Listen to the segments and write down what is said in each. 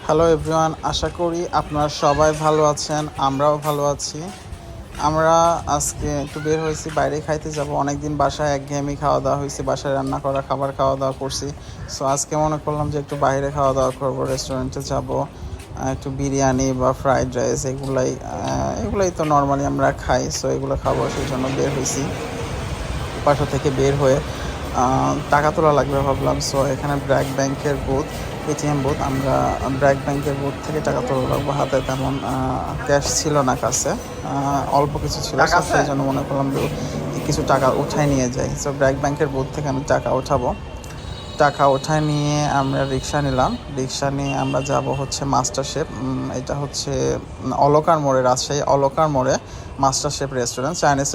Hello everyone, আশা করি আপনারা সবাই ভালো আছেন। আমরাও ভালো আছি। আমরা আজকে একটু বের হয়েছি, বাইরে খাইতে যাব। অনেকদিন বাসায় একঘেয়েমি খাওয়া দাওয়া হয়েছে, বাসায় রান্না করা খাবার খাওয়া দাওয়া করছি। সো আজকে মনে করলাম যে একটু বাইরে খাওয়া দাওয়া করবো, রেস্টুরেন্টে যাব। একটু বিরিয়ানি বা ফ্রাইড রাইস এগুলাই তো নর্মালি আমরা খাই। সো এগুলো খাবো, সেই জন্য বের হয়েছি। বাসা থেকে বের হয়ে টাকা তোলা লাগবে ভাবলাম। সো এখানে ব্র্যাক ব্যাংকের বুথ, এটিএম বুথ। আমরা ব্র্যাক ব্যাংকের বুথ থেকে টাকা তোলা লাগবো। হাতে তেমন ক্যাশ ছিল না, কাছে অল্প কিছু ছিল। সেই জন্য মনে করলাম কিছু টাকা উঠায় নিয়ে যাই। সো ব্র্যাক ব্যাংকের বুথ থেকে আমি টাকা উঠাবো। টাকা ওঠায় নিয়ে আমরা রিক্সা নিলাম। রিক্সা নিয়ে আমরা যাব হচ্ছে মাস্টার শেফ। এটা হচ্ছে অলকার মোড়ে, রাজশাহী অলকার মোড়ে master chef restaurant, Chinese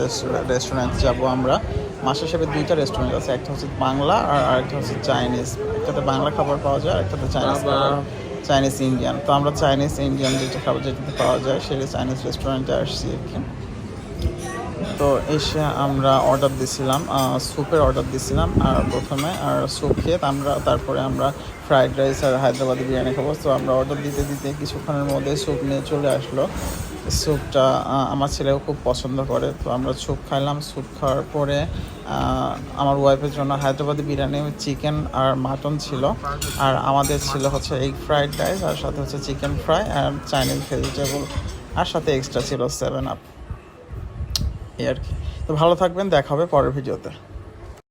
restaurant যাব আমরা। মাস্টার শেফের দুইটা রেস্টুরেন্ট আছে, একটা হচ্ছে বাংলা আর আরেকটা হচ্ছে চাইনিজ। একটাতে বাংলা খাবার পাওয়া যায়, একটাতে চাইনিজ ইন্ডিয়ান। তো আমরা চাইনিজ ইন্ডিয়ান যেটা খাবার যেটাতে পাওয়া যায় সেটা চাইনিজ রেস্টুরেন্টে আসছি আর কি। তো এসে আমরা অর্ডার দিছিলাম, স্যুপের অর্ডার দিছিলাম আর প্রথমে, আর স্যুপ খেয়ে তারপরে আমরা ফ্রাইড রাইস আর হায়দ্রাবাদি বিরিয়ানি খাবো। তো আমরা অর্ডার দিতে দিতে কিছুক্ষণের মধ্যে স্যুপ নিয়ে চলে আসলো। স্যুপটা আমার ছেলেও খুব পছন্দ করে। তো আমরা স্যুপ খাইলাম। স্যুপ খাওয়ার পরে আমার ওয়াইফের জন্য হায়দ্রাবাদি বিরিয়ানি, চিকেন আর মাটন ছিল। আর আমাদের ছিল হচ্ছে এগ ফ্রাইড রাইস, আর সাথে হচ্ছে চিকেন ফ্রাই আর চাইনিজ ভেজিটেবল, আর সাথে এক্সট্রা ছিল 7 আপ। এই আর কি। তো ভালো থাকবেন, দেখা হবে পরের ভিডিওতে।